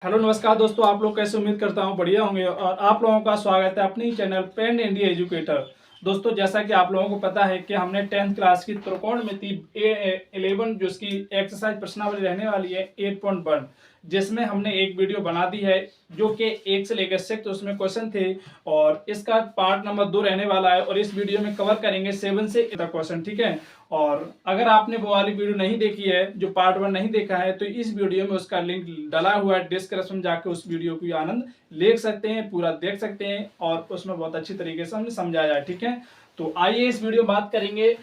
Hello नमस्कार दोस्तों, आप लोग कैसे? उम्मीद करता हूँ बढ़िया होंगे और आप लोगों का स्वागत है अपने ही चैनल पेन इंडिया एजुकेटर। दोस्तों, जैसा कि आप लोगों को पता है कि हमने 10th क्लास की त्रिकोणमिति A11 जो इसकी एक्सरसाइज प्रश्नावली रहने वाली है 8.1, जिसमें हमने एक वीडियो बना दी है जो कि 1 से लेकर 6 तो उसमें क्वेश्चन थे और इसका पार्ट नंबर 2 रहने वाला है और इस वीडियो में कवर करेंगे 7 से 8 तक क्वेश्चन। ठीक है, और अगर आपने वो वाली वीडियो नहीं देखी है, जो पार्ट 1 नहीं देखा है, तो इस वीडियो में उसका लिंक डला हुआ है, डिस्क्रिप्शन में जाके उस वीडियो की आनंद ले सकते हैं, पूरा देख सकते हैं और उसमें बहुत अच्छी तरीके से हमने समझाया है। ठीक है, तो आइए इस वीडियो बात करेंगे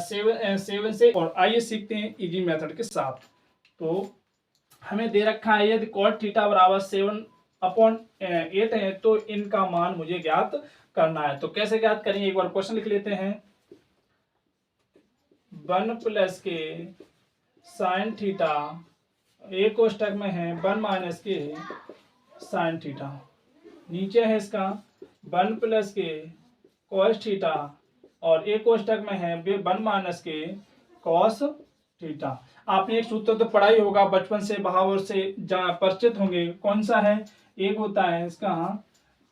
7 से और आइए सीखते हैं इजी मेथड के साथ। तो हमें दे रखा है यदि cot थीटा बराबर 7/8 है तो इनका मान मुझे ज्ञात करना है। तो कैसे ज्ञात करेंगे, एक बार क्वेश्चन लिख लेते हैं। 1 प्लस के साइन थीटा, एक कोष्टक में है 1 माइनस के साइन थीटा, नीचे है इसका 1 प्लस के कॉस थीटा और एक कोष्टक में है 1 माइनस के कॉस थीटा। आपने एक सूत्र तो पढ़ा ही होगा बचपन से, बहावर से परिचित होंगे। कौन सा है? एक होता है इसका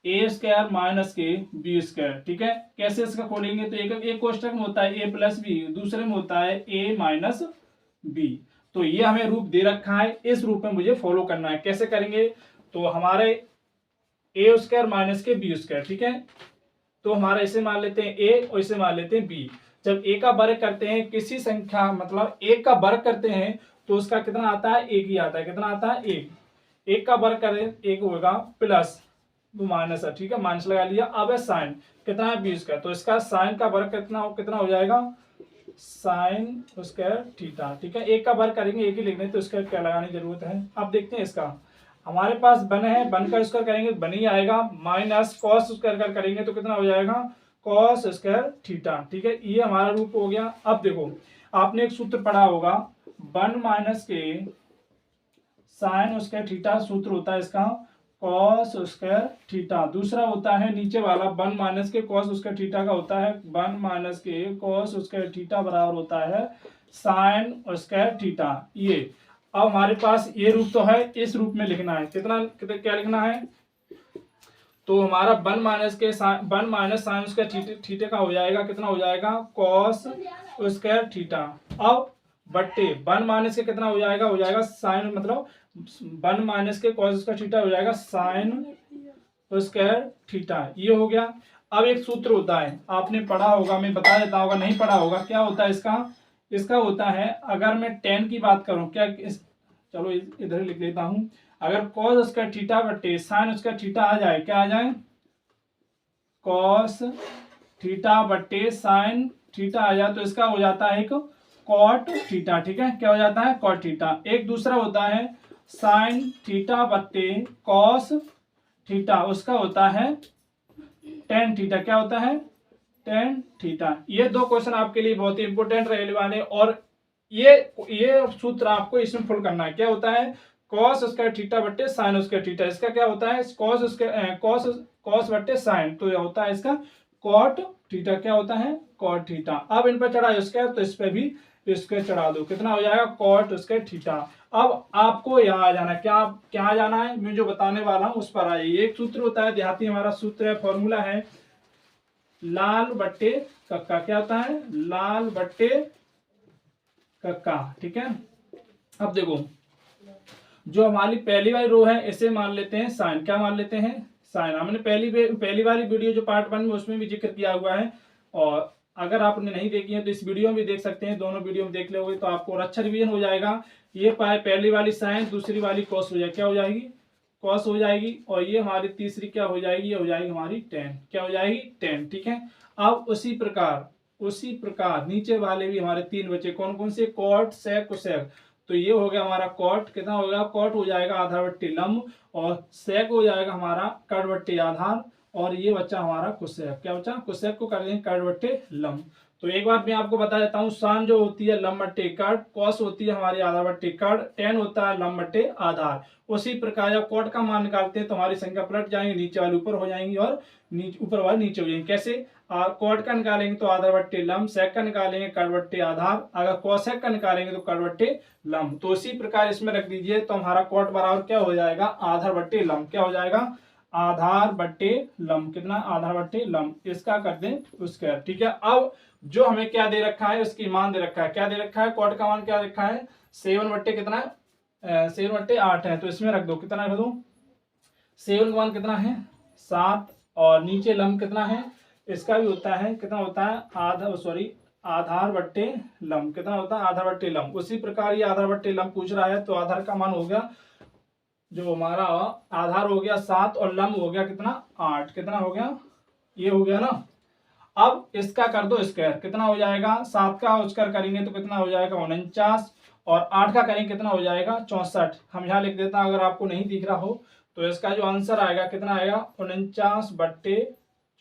ए स्क्वायर माइनस के बी स्क्वायर। ठीक है, कैसे इसका खोलेंगे तो एक कोष्टक में होता है ए प्लस बी, दूसरे में होता है ए माइनस बी। तो ये हमें रूप दे रखा है, इस रूप में मुझे फॉलो करना है। कैसे करेंगे तो हमारे ए स्क्वायर माइनस के बी स्क्वायर, ठीक है, तो हमारा इसे मान लेते हैं ए और इसे मान लेते हैं बी। जब ए का वर्ग करते हैं किसी संख्या, मतलब एक का वर्ग करते हैं तो उसका कितना आता है? एक ही आता है। कितना आता है? एक। एक का वर्ग करें एक होगा प्लस तो माइनस है। ठीक है, माइनस लगा लिया। अब है साइन, कितना है? 20 का, तो इसका साइन का वर्ग कितना हो जाएगा? Sine square theta. ठीक है, एक का वर्ग करेंगे एक ही लिखने, तो इसका क्या लगाने की जरूरत है। अब देखते हैं इसका, हमारे पास बन है, बन का स्क्वायर करेंगे बन ही आएगा, माइनस कॉस स्क्वायर करेंगे तो कितना हो जाएगा? Cos square theta. ठीक है, ये हमारा रूप हो गया। अब देखो, आपने एक सूत्र पढ़ा होगा 1 माइनस के साइन स्क्वायर थीटा, सूत्र होता है इसका कॉस स्क्वायर थीटा। दूसरा होता है नीचे वाला 1 माइनस के कॉस स्क्वायर थीटा का होता है 1 माइनस के कॉस स्क्वायर थीटा बराबर होता है साइन स्क्वायर थीटा। ये अब हमारे पास ये रूप तो है, इस रूप में लिखना है। क्या लिखना है? तो हमारा 1 माइनस साइन स्क्वायर थीटा का हो जाएगा, कितना हो जाएगा? Cos square theta. अब बट्टे 1 माइनस के कितना हो जाएगा? हो जाएगा साइन, मतलब 1 माइनस के कॉस स्क्वायर थीटा हो जाएगा साइन स्क्वायर थीटा। ये हो गया। अब एक सूत्र होता है, आपने पढ़ा होगा, मैं बता देता होगा, नहीं पढ़ा होगा। क्या होता है इसका होता है, अगर मैं tan की बात करूं, चलो इधर लिख लेता हूं। अगर कॉस स्क्वायर थीटा बटे साइन स्क्वायर थीटा आ जाए, क्या आ जाए? कॉस थीटा बटे साइन थीटा आ जाए तो इसका हो जाता है एक कॉट थीटा। ठीक है, क्या हो जाता है? Cot theta. एक दूसरा होता है साइन थीटा बटे कॉस थीटा, उसका होता है टेन थीटा। क्या होता है? Tan theta. ये दो क्वेश्चन आपके लिए बहुत ही इंपॉर्टेंट रहने वाले और ये सूत्र आपको इसमें फुल करना है। क्या होता है? कॉस स्क्वायर थीटा बट्टे साइन स्क्वायर थीटा। इसका क्या होता है? कॉस बट्टे साइन, तो यह होता है इसका कॉट थीटा। क्या होता है? Cot theta. अब इन पर चढ़ा स्क्वायर तो इस पर भी स्क्वायर चढ़ा दो, कितना हो जाएगा? Cot square theta. अब आपको यहाँ आ जाना, क्या आ जाना है? मैं जो बताने वाला हूं उस पर आइए। एक सूत्र होता है देहाती, हमारा सूत्र है, फॉर्मूला है लाल बट्टे कक्का। क्या होता है? लाल बट्टे कक्का। ठीक है, अब देखो, जो हमारी पहली वाली रो है इसे मान लेते हैं साइन। क्या मान लेते हैं? साइन। हमने पहली वाली वीडियो जो पार्ट 1 में उसमें भी जिक्र किया हुआ है और अगर आपने नहीं देखी है तो इस वीडियो में भी देख सकते हैं। दोनों वीडियो में देख लोगे तो आपको और अच्छा रिवीजन हो जाएगा। ये पहली वाली साइन, दूसरी वाली कॉस हो जाएगी। क्या हो जाएगी? कॉस हो जाएगी। और ये हमारी तीसरी क्या हो जाएगी? ये हो जाएगी हमारी टेन। क्या हो जाएगी? टेन। ठीक है, अब उसी प्रकार नीचे वाले भी हमारे 3 बचे। कौन कौन से? कॉट, सेक, कोसेक। तो ये हो गया हमारा कॉट, कितना होगा? कॉट हो जाएगा आधार बट्टे लंब और सेक हो जाएगा हमारा कट बट्टे आधार और ये बच्चा हमारा कोसेक। क्या बच्चा? कोसेक को कर देंगे कट बट्टे लंब। तो एक बार मैं आपको बता देता हूँ, साइन जो होती है लंब बट्टे कट, कॉस होती है हमारी आधार बट्टे कट, टेन होता है लंब बट्टे आधार। उसी प्रकार जब कॉट का मान निकालते हैं तो हमारी संख्या पलट जाएंगी, नीचे वाली ऊपर हो जाएंगी और ऊपर वाली नीचे हो जाएंगी। कैसे? कॉट का निकालेंगे तो आधार बट्टे लंब, सेक का निकालेंगे कट बट्टे आधार, अगर कॉसेक का निकालेंगे तो कट बट्टे लंब। तो इसी प्रकार इसमें रख दीजिए, तो हमारा कॉट बराबर क्या हो जाएगा? आधार बट्टे लंब। क्या हो जाएगा? आधार बट्टे लंब। कितना? आधार बट्टे लंब। इसका कर दें स्क्वायर। ठीक है। अब जो हमें क्या दे रखा है, उसकी मान दे रखा है। क्या दे रखा है? कॉट का मान क्या दे रखा है? 7 बट्टे कितना है? 7 बट्टे 8 है, तो इसमें रख दो। कितना रख दो? 7 का मान कितना है? 7। और नीचे लंब कितना है? इसका भी होता है, कितना होता है? आधार बट्टे लंब। कितना होता है? आधार बट्टे लंब। उसी प्रकार ये आधार बट्टे लंब पूछ रहा है, तो आधार का मान हो गया, जो हमारा आधार हो गया 7 और लंब हो गया कितना? 8। कितना हो गया? ये हो गया ना। अब इसका कर दो स्क्वायर। कितना हो जाएगा? 7 का स्क्वायर करेंगे तो कितना हो जाएगा? 49। और 8 का करेंगे कितना हो जाएगा? 64। हम यहाँ लिख देता हूं, अगर आपको नहीं दिख रहा हो तो इसका जो आंसर आएगा कितना आएगा? 49 बट्टे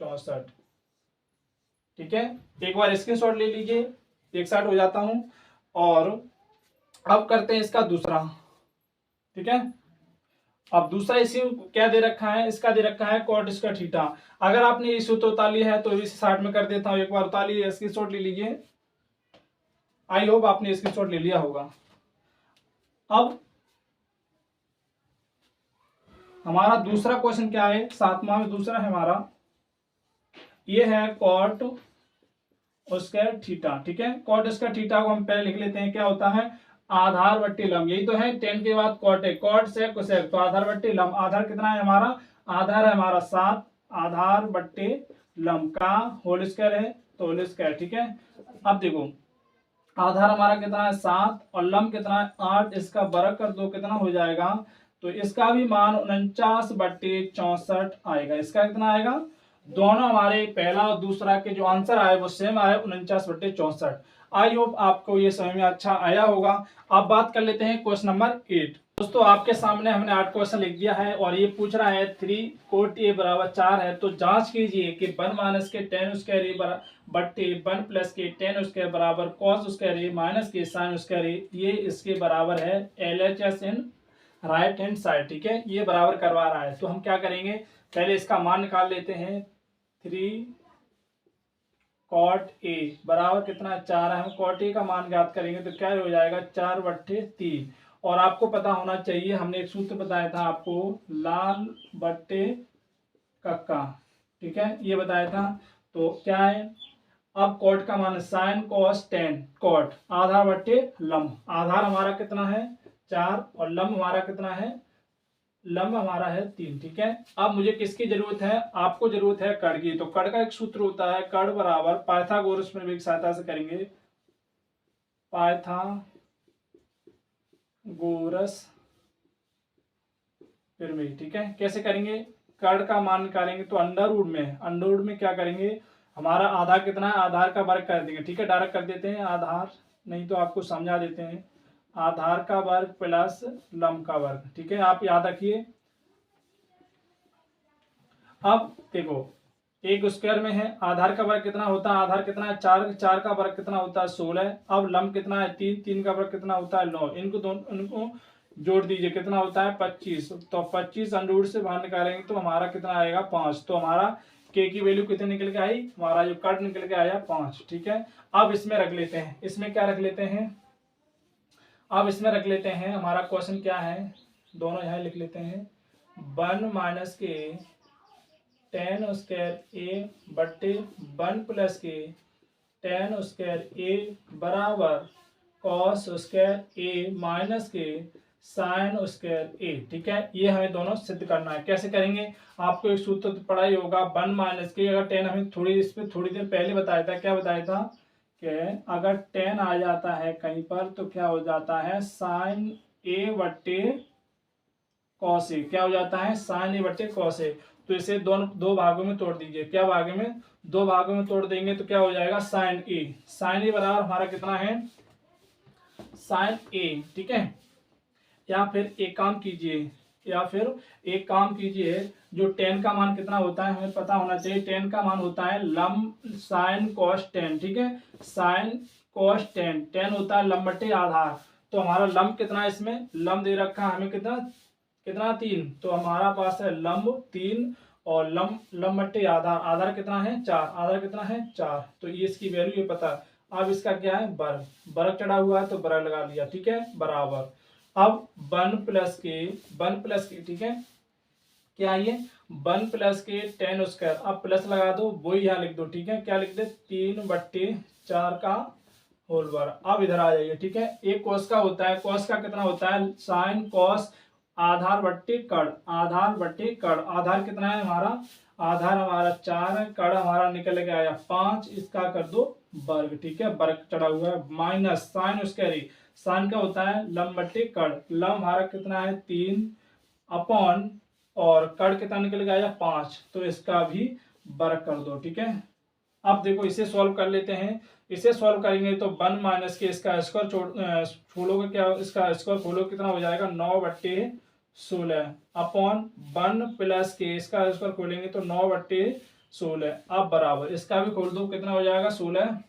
64। ठीक है। एक बार स्क्रीनशॉट ले लीजिए, एक साइड हो जाता हूं। और अब करते हैं इसका दूसरा। ठीक है। अब दूसरा इसी क्या दे रखा है? इसका दे रखा है कॉट स्क्वायर थीटा। अगर आपने ये सूत्र उतार लिया है तो इस साइड में कर देता हूं, एक बार उतार लीजिए, स्क्रीनशॉट ले लीजिए। आई होप आपने स्क्रीनशॉट ले लिया होगा। अब हमारा दूसरा क्वेश्चन क्या है? 7वां में दूसरा है हमारा, ये है कॉट स्क्वायर थीटा। ठीक है। कॉट स्क्वायर थीटा को हम पहले लिख लेते हैं। क्या होता है? आधार बट्टे लंब। यही तो है, 10 के बाद कॉट है, कॉट सेक कोसेक, तो आधार बट्टे लंब। आधार कितना है हमारा? आधार है हमारा 7, आधार बट्टे लंब का होल स्क्वायर है, तो होल स्क्वायर। ठीक है। अब देखो, आधार हमारा कितना है? 7 और लंब कितना है? 8। इसका वर्ग कर दो, कितना हो जाएगा? तो इसका भी मान 49 बट्टे 64 आएगा। इसका कितना आएगा? दोनों हमारे पहला और दूसरा के जो आंसर आए वो सेम आए, 49 बट्टे 64। आई होप आपको ये समझ में अच्छा आया होगा। अब बात कर लेते हैं क्वेश्चन नंबर 8। दोस्तों आपके सामने हमने 8 क्वेश्चन लिख दिया है और ये पूछ रहा है 3 कोट ए बराबर 4 है, तो जांच कीजिए कि 1 माइनस के टेन स्क्वायर ए बट्टे 1 प्लस के टेन स्क्वायर बराबर कॉस स्क्वायर ए माइनस के साइन स्क्वायर ए, ये इसके बराबर है LHS in right hand side. ठीक है। ये बराबर करवा रहा है, तो हम क्या करेंगे? पहले इसका मान निकाल लेते हैं। 3 कॉट ए बराबर कितना? 4 है। हम कॉट ए का मान ज्ञात करेंगे तो क्या हो जाएगा? 4 बट्टे 3। और आपको पता होना चाहिए, हमने एक सूत्र बताया था आपको, लाल बट्टे कक्का। ठीक है, ये बताया था। तो क्या है? अब कॉट का मान साइन कॉस टेन, कॉट आधार बट्टे लंब। आधार हमारा कितना है? 4 और लंब हमारा कितना है? लंब हमारा है 3। ठीक है। अब मुझे किसकी जरूरत है? आपको जरूरत है कड़ की। तो कड़ का एक सूत्र होता है, कड़ बराबर पाइथागोरस प्रमेय की सहायता से करेंगे, पाइथागोरस प्रमेय। ठीक है। कैसे करेंगे? कड़ का मान निकालेंगे तो अंडर रूट में क्या करेंगे? हमारा आधार कितना है? आधार का वर्ग कर देंगे। ठीक है, डायरेक्ट कर देते हैं आधार, नहीं तो आपको समझा देते हैं। आधार का वर्ग प्लस लंब का वर्ग। ठीक है, आप याद रखिए। अब देखो, एक स्क्वायर में है, आधार का वर्ग कितना होता है? आधार कितना है? 4। 4 का वर्ग कितना होता है? 16। अब लंब कितना है? 3। 3 का वर्ग कितना होता है? 9। इनको जोड़ दीजिए, कितना होता है? 25। तो 25 अंडर रूट से बाहर निकालेंगे तो हमारा कितना आएगा? 5। तो हमारा के की वैल्यू कितनी निकल के आई? हमारा जो कट निकल के आया 5। ठीक है। अब इसमें रख लेते हैं, इसमें क्या रख लेते हैं? अब इसमें रख लेते हैं, हमारा क्वेश्चन क्या है? दोनों यहाँ लिख लेते हैं। 1 माइनस के टेन स्क्वायर ए बट्टे 1 प्लस के टेन स्क्वायर ए बराबर कॉस स्क्वायर ए माइनस के साइन स्क्वायर ए। ठीक है, ये हमें दोनों सिद्ध करना है। कैसे करेंगे? आपको एक सूत्र तो पढ़ा ही होगा, 1 माइनस के, अगर 10 हमें इस पर थोड़ी देर पहले बताया था। क्या बताया था? कि अगर 10 आ जाता है कहीं पर तो क्या हो जाता है? साइन ए बट्टे कॉस ए। क्या हो जाता है? साइन ए बट्टे कॉस ए। तो इसे दो भागों में तोड़ दीजिए। क्या भागों में? 2 भागों में तोड़ देंगे तो क्या हो जाएगा? साइन ए। साइन ए बराबर हमारा कितना है? साइन ए। ठीक है। या फिर एक काम कीजिए, या फिर एक काम कीजिए, जो tan का मान कितना होता है हमें पता होना चाहिए। tan का मान होता है लंब साइन cos tan, ठीक है, साइन cos tan, tan होता है लंब बटे आधार। तो हमारा लंब कितना है, इसमें लंब दे रखा है हमें कितना कितना 3, तो हमारा पास है लंब 3 और लंब बटे आधार, आधार कितना है 4, आधार कितना है 4, तो ये इसकी वैल्यू ये पता। अब इसका क्या है वर्ग, वर्ग चढ़ा हुआ है तो वर्ग लगा लिया, ठीक है, बराबर। अब 1 + के ठीक है, क्या ये 1 + के tan स्क्वायर, अब प्लस लगा दो, वो यहाँ लिख दो, ठीक है, क्या लिख दे 3/4 का होल वर्ग। अब इधर आ जाइए, ठीक है, एक cos का होता है, cos का कितना होता है साइन cos आधार बट्टे कड़, आधार बट्टे कड़, आधार कितना है हमारा, आधार हमारा 4 है, कड़ हमारा निकल के आया 5, इसका कर दो वर्ग, ठीक है, वर्ग चढ़ा हुआ है, माइनस साइन स्क्वायर, साइन का होता है लंब बट्टे कड़, लंब हमारा कितना है 3 अपॉन और कड़ कितना निकल के आया 5, तो इसका भी वर्ग कर दो, ठीक है। अब देखो इसे सॉल्व कर लेते हैं, इसे सॉल्व करेंगे तो 1 - के इसका स्क्वायर खोलोगे, क्या इसका स्क्वायर खोलो कितना हो जाएगा 9/16 अपॉन 1 + के इसका स्क्वायर खोलेंगे तो 9/16, अब बराबर इसका भी खोल दो, कितना हो जाएगा 16,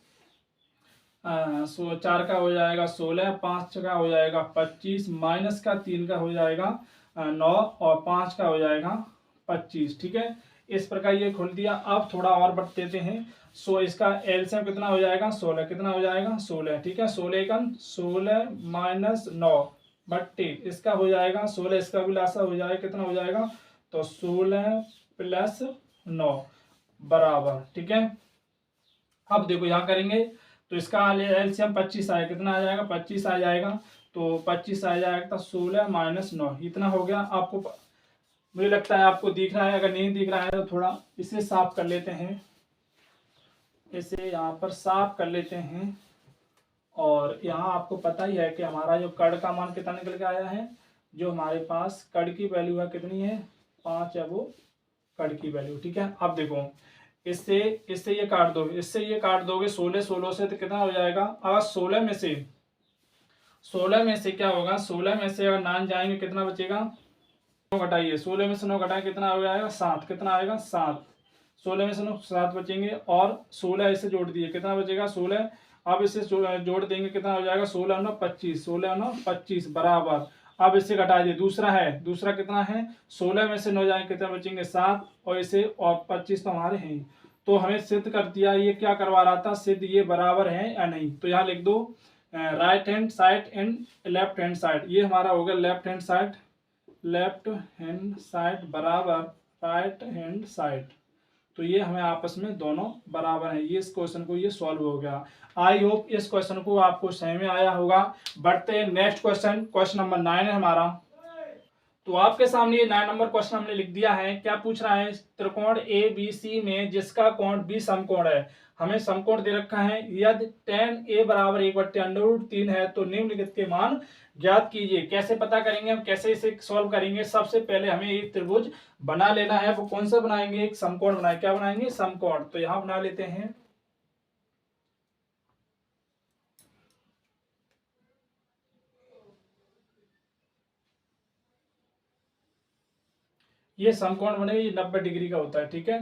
4 का हो जाएगा 16, 5 का हो जाएगा 25, माइनस का 3 का हो जाएगा 9 और 5 का हो जाएगा 25, ठीक है, इस प्रकार ये खोल दिया। अब थोड़ा और बढ़ देते हैं, इसका एलसीएम कितना हो जाएगा 16, कितना हो जाएगा 16, ठीक है, 16 माइनस 9 बट्टे इसका हो जाएगा 16, इसका भी लासा हो जाएगा, कितना हो जाएगा तो 16 + 9 बराबर, ठीक है। अब देखो यहाँ करेंगे तो इसका एलसीएम 25 आएगा, कितना आ जाएगा 25 आ जाएगा, तो 25 आ जाएगा तो 16 - 9 इतना हो गया। आपको मुझे लगता है आपको दिख रहा है, अगर नहीं दिख रहा है तो थोड़ा इसे साफ कर लेते हैं, इसे यहाँ पर साफ कर लेते हैं। और यहाँ आपको पता ही है कि हमारा जो कड़ का मान कितना निकल के आया है, जो हमारे पास कड़ की वैल्यू है कितनी है 5 है, वो कड़ की वैल्यू, ठीक है। अब देखो इससे इससे ये काट दो, इससे ये काट दोगे 16 से तो कितना हो जाएगा, अगर 16 में से क्या होगा, 16 में से अगर 9 जाएंगे कितना बचेगा, 9 घटाइए, 16 में से 9 घटाए कितना हो जाएगा 7, कितना आएगा 7, 16 में से 9 7 बचेंगे और 16 इसे जोड़ दिए कितना बचेगा 16, अब इसे जोड़ देंगे कितना हो जाएगा 16 - 9 25, 16 - 9 25 बराबर। अब इससे घटा दिए, दूसरा है, दूसरा कितना है 16 में से 9 जाएंगे कितना बचेंगे 7 और इसे और 25 तो हमारे हैं, तो हमें सिद्ध कर दिया, ये क्या करवा रहा था सिद्ध, ये बराबर है या नहीं, तो यहाँ लिख दो right hand side and left hand side, ये हमारा हो गया लेफ्ट हैंड साइड बराबर राइट हैंड साइड, तो ये हमें आपस में दोनों बराबर है, ये इस क्वेश्चन को ये सॉल्व हो गया। आई होप इस क्वेश्चन को आपको समझ में आया होगा। बढ़ते हैं नेक्स्ट क्वेश्चन, क्वेश्चन नंबर 9 है हमारा। तो आपके सामने ये 9 नंबर क्वेश्चन हमने लिख दिया है। क्या पूछ रहा है, त्रिकोण ABC में जिसका कोण B समकोण है, हमें समकोण दे रखा है, यदि tan A बराबर 1/√3 है तो निम्नलिखित के मान ज्ञात कीजिए। कैसे पता करेंगे हम, कैसे इसे सॉल्व करेंगे, सबसे पहले हमें एक त्रिभुज बना लेना है, वो कौन सा बनाएंगे, एक समकोण बनाए, क्या बनाएंगे समकोण, तो यहां बना लेते हैं। ये समकोण बनेगा, ये 90 डिग्री का होता है, ठीक है,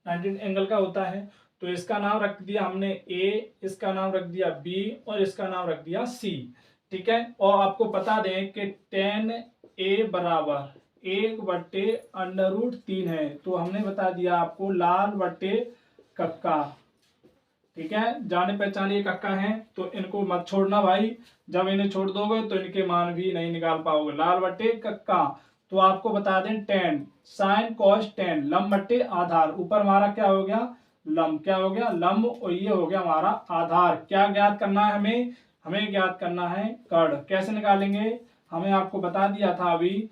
90 एंगल का होता है, तो इसका नाम रख दिया हमने A, इसका नाम रख दिया B और इसका नाम रख दिया C, ठीक है। और आपको बता दें कि tan A बराबर 1/√3 है, तो हमने बता दिया आपको लाल बट्टे कक्का, ठीक है, जाने पहचाने कक्का है, तो इनको मत छोड़ना भाई, जब इन्हें छोड़ दोगे तो इनके मान भी नहीं निकाल पाओगे, लाल बट्टे कक्का। तो आपको बता दें tan साइन cos tan लंब बट्टे आधार, ऊपर हमारा क्या हो गया लंब, क्या हो गया लंब, और ये हो गया हमारा आधार। क्या ज्ञात करना है हमें, हमें ज्ञात करना है कर्ण, कैसे निकालेंगे, हमें आपको बता दिया था अभी,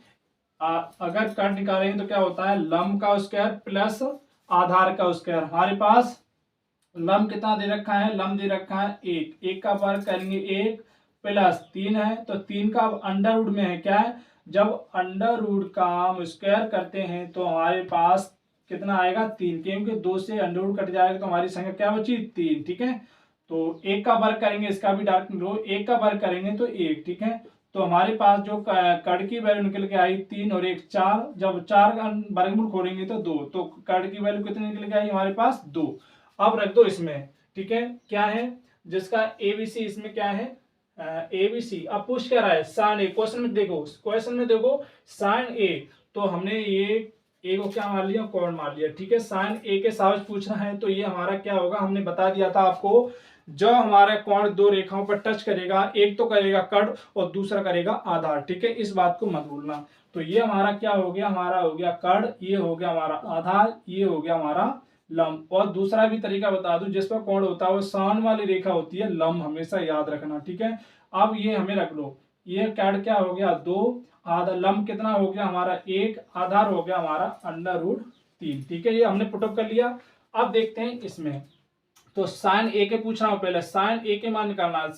अगर कर्ण निकालेंगे तो क्या होता है लंब का स्क्वायर प्लस आधार का स्क्वायर। हमारे पास लंब कितना दे रखा है, लंब दे रखा है 1, 1 का वर्ग करेंगे 1 प्लस 3 है, तो 3 का अंडर रूट में है क्या है, जब अंडर रूट का हम स्क्वायर करते हैं तो हमारे पास कितना आएगा 3, क्योंकि 2 से अंडर रूट कट जाएगा तो हमारी संख्या क्या बची 3, ठीक है। तो 1 का वर्ग करेंगे, इसका भी डायरेक्ट लो, 1 का वर्ग करेंगे तो 1, ठीक है, तो हमारे पास जो कड़ की वैल्यू निकल के आई 3 और 1 4, जब 4 का वर्गमूल खोलेंगे तो 2, तो कड़ की वैल्यू कितनी निकल के आई हमारे पास 2। अब रख दो इसमें, ठीक है, क्या है जिसका ABC, इसमें क्या है ABC। अब पूछ क्या रहा है साइन ए, क्वेश्चन में देखो साइन ए, तो हमने ये ए को क्या मान लिया, कोण मान लिया, ठीक है। साइन ए के सापेक्ष पूछना है तो ये हमारा क्या होगा, हमने बता दिया था आपको, जब हमारा कोण दो रेखाओं पर टच करेगा, एक तो करेगा कड़ और दूसरा करेगा आधार, ठीक है, इस बात को मत भूलना। तो ये हमारा क्या हो गया, हमारा हो गया कड़, ये हो गया हमारा आधार, ये हो गया हमारा लंब। और दूसरा भी तरीका बता दूं, जिस पर कोण होता है वो सान वाली रेखा होती है, लंब हमेशा याद रखना, ठीक है। अब ये हमें रख लो, ये कड़ क्या हो गया 2, आधा लंब कितना हो गया हमारा 1, आधार हो गया हमारा √3, ठीक है, ये हमने पुटअप कर लिया। अब देखते हैं इसमें, तो साइन ए के पूछ रहा हूं, पहले साइन ए के मान निकालना है।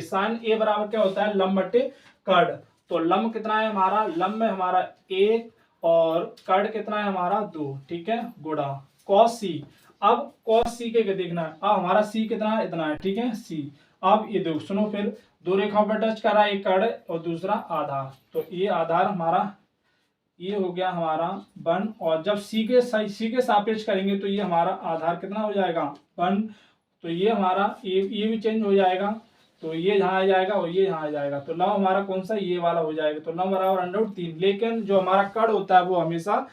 साइन ए बराबर क्या होता है, लंब बटे कड़। तो लंब कितना है हमारा, लंब में हमारा 1 और कड़ कितना है हमारा 2, ठीक है, गुणा कॉस सी। अब कॉस सी के देखना है, अब हमारा सी कितना है, इतना है, ठीक है, सी। अब ये देखो सुनो, फिर दो रेखाओं पर टच कर रहा है, एक कड़ और दूसरा आधार, तो ये आधार हमारा ये हो गया हमारा 1, और जब सी के सापेक्ष करेंगे तो ये हमारा आधार कितना हो जाएगा 1, तो ये हमारा ये भी चेंज हो जाएगा, तो ये यहाँ आ जाएगा और ये यहाँ आ जाएगा, तो लव हमारा कौन सा, ये वाला हो जाएगा, तो लव बराबर √3। लेकिन जो हमारा कड़ होता है वो हमेशा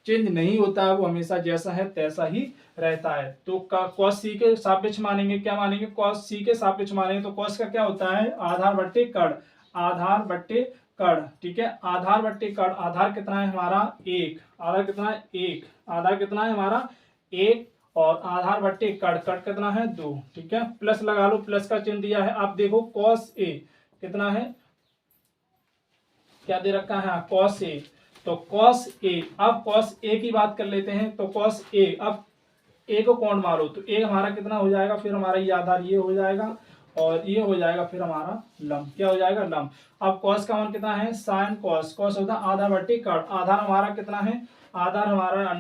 चेंज नहीं होता है, वो हमेशा जैसा है तैसा ही रहता है। तो कॉस सी के सापेक्ष मानेंगे, क्या मानेंगे, कॉस सी के सापेक्ष मानेंगे, तो कॉस का क्या होता है, आधार बट्टे कड़, आधार बट्टे कड़, ठीक है, आधार बट्टे कड़। आधार कितना है हमारा 1, आधार कितना है 1, आधार कितना है हमारा 1, और आधार बट्टे कड़, कड़ कितना है 2, ठीक है, प्लस लगा लो, प्लस का चिन्ह दिया है। आप देखो कॉस ए कितना है, क्या दे रखा है, कॉस ए, तो कॉस ए। अब कॉस ए की बात कर लेते हैं, तो कॉस ए, अब ए को कोण मारो, तो ए हमारा कितना हो जाएगा, फिर हमारा ये आधार ये हो जाएगा और ये हो जाएगा, फिर हमारा लंब क्या हो जाएगा, लंब। अब कॉस का मान कितना है, साइन कॉस, कॉस होता है आधार बट्टे कड़, आधार हमारा कितना है, आधार हमारा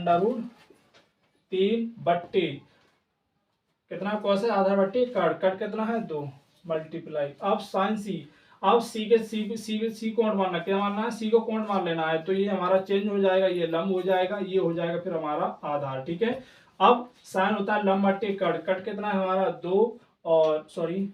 √3 बट्टे कितना कॉस है, आधार बट्टे कड़, कड़ कितना है 2 मल्टीप्लाई। अब साइन सी, अब सी कोण मानना, क्या मानना है, सी को कोण मान लेना है, तो ये हमारा चेंज हो जाएगा, ये लंब हो जाएगा, ये हो जाएगा, फिर हमारा आधार, ठीक है। अब साइन होता है लंब बट्टे कड़, कड़ कितना है हमारा 2, और सॉरी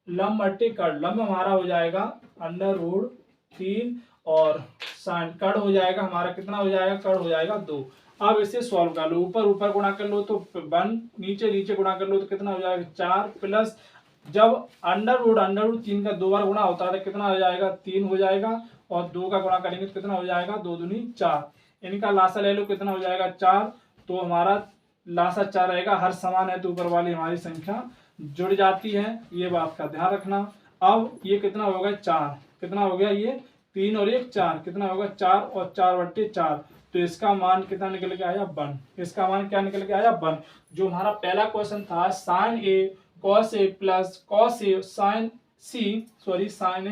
लंब बट्टे कड़, लंब हमारा हो जाएगा √3 और साइन कड़ हो जाएगा हमारा कितना हो जाएगा, कड़ हो जाएगा 2। अब इसे सॉल्व कर लो, ऊपर ऊपर गुणा कर लो तो 1, नीचे नीचे गुणा कर लो तो कितना हो जाएगा 4, प्लस जब √3 का 2 बार गुणा होता है तो कितना हो जाएगा 3 हो जाएगा, और 2 का गुणा करेंगे तो कितना हो जाएगा 2 दूनी 4, इनका लासा ले लो कितना हो जाएगा 4, तो हमारा लासा 4 रहेगा, हर समान है तो ऊपर वाली हमारी संख्या जुड़ जाती है, ये बात का ध्यान रखना। अब ये कितना होगा 4, कितना हो गया ये 3 और 1 4, कितना होगा 4 और 4 बट्टे 4, तो इसका मान कितना निकल के आया 1, इसका मान क्या निकल के आया 1। जो हमारा पहला क्वेश्चन था sign A cos A plus cos A sign C, sorry sine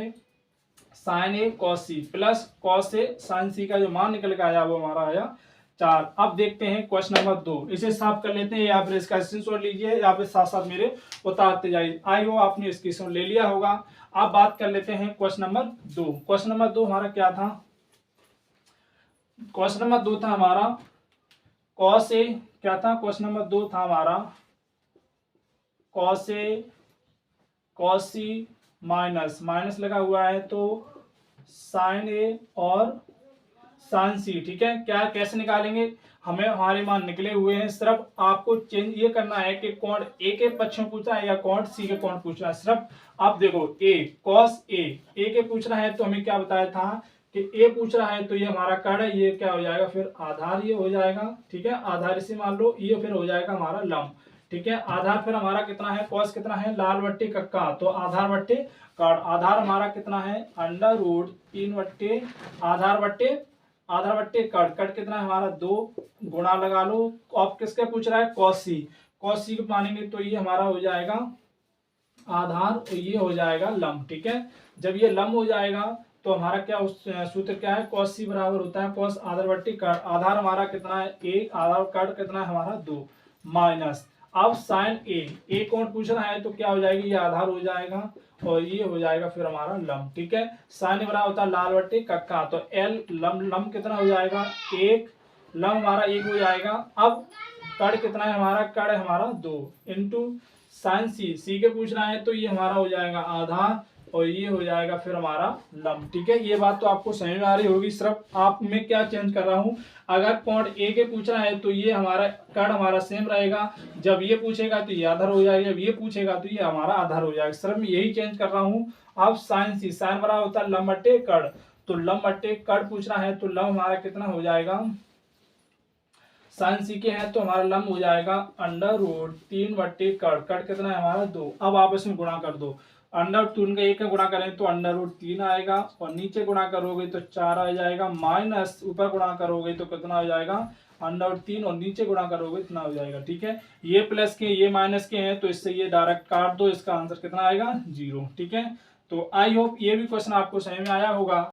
A cos C plus cos A sign सी का जो मान निकल के आया वो हमारा आया 4। अब देखते हैं क्वेश्चन नंबर 2, इसे साफ कर लेते हैं, या फिर इसका स्क्रीनशॉट लीजिए या फिर साथ साथ मेरे उतारते जाइए, आई हो आपने स्क्रीनशॉट ले लिया होगा। अब बात कर लेते हैं क्वेश्चन नंबर 2। क्वेश्चन नंबर 2 हमारा क्या था, क्वेश्चन नंबर 2 था हमारा कॉस ए, क्या था क्वेश्चन नंबर 2 था हमारा cos A cos C minus minus लगा हुआ है तो साइन ए और साइन सी, ठीक है। क्या कैसे निकालेंगे, हमें हमारे मान निकले हुए हैं, सिर्फ आपको चेंज ये करना है कि कोण ए के पक्ष में पूछा है या कोण सी के कोण पूछ रहा है। सिर्फ आप देखो ए कॉस ए के पूछ रहा है तो हमें क्या बताया था कि ए पूछ रहा है तो ये हमारा कड़ है, ये क्या हो जाएगा फिर आधार ये हो जाएगा, ठीक है, आधार इसे मान लो, ये फिर हो जाएगा हमारा लंब, ठीक है। आधार फिर हमारा कितना है, कॉस कितना है लाल बट्टे कक्का, तो आधार बट्टे कड़, आधार हमारा कितना है √3 बट्टे आधार बट्टे कड़, कड़ कितना है हमारा 2, गुणा लगा लो। अब किसके पूछ रहा है कॉस सी को मानेंगे तो ये हमारा हो जाएगा आधार और ये हो जाएगा लंब, ठीक है। जब ये लंब हो जाएगा तो हमारा क्या सूत्र क्या है, कॉस सी बराबर होता है कॉस आधार बट्टे कड़, आधार हमारा कितना है 1, आधार कड़ कितना है हमारा 2 माइनस। अब साइन ए कौन पूछ रहा है तो क्या हो जाएगी, ये आधार हो जाएगा और ये हो जाएगा फिर हमारा लम। ठीक है, साइन बना होता है लाल बट्टे कक्का, तो एल लम लम कितना हो जाएगा 1, लम हमारा 1 हो जाएगा। अब कड़ कितना है हमारा, कड़ है हमारा 2 इंटू साइन सी के पूछना है तो ये हमारा हो जाएगा आधा और ये हो जाएगा फिर हमारा लम। ठीक है, ये बात तो आपको समझ में आ रही होगी। सिर्फ आप में क्या चेंज कर रहा हूँ, अगर पॉइंट ए के पूछना है तो ये हमारा कड़ हमारा सेम रहेगा, जब ये पूछेगा तो ये आधार हो जाएगा, जब ये पूछेगा तो ये हमारा आधार हो जाएगा। सिर्फ मैं यही चेंज कर रहा हूँ। अब साइन सी, साइन बराबर होता है लम बट्टे कड़, तो लम बट्टे कड़ पूछना है तो लम हमारा कितना हो जाएगा, साइन सी के हैं तो हमारा लम हो जाएगा अंडर रूट 3 बट्टे कड़, कड़ कितना है हमारा 2। अब आप इसमें गुणा कर दो, अंडर रूट 3 का 1 का गुणा करें तो अंडर रूट 3 आएगा और नीचे गुणा करोगे तो 4 आ जाएगा, माइनस ऊपर गुणा करोगे तो कितना हो जाएगा अंडर रूट 3 और नीचे गुणा करोगे इतना हो जाएगा। ठीक है, ये प्लस के ये माइनस के हैं तो इससे ये डायरेक्ट काट दो, इसका आंसर कितना आएगा 0। ठीक है, तो आई होप ये भी क्वेश्चन आपको समझ में आया होगा।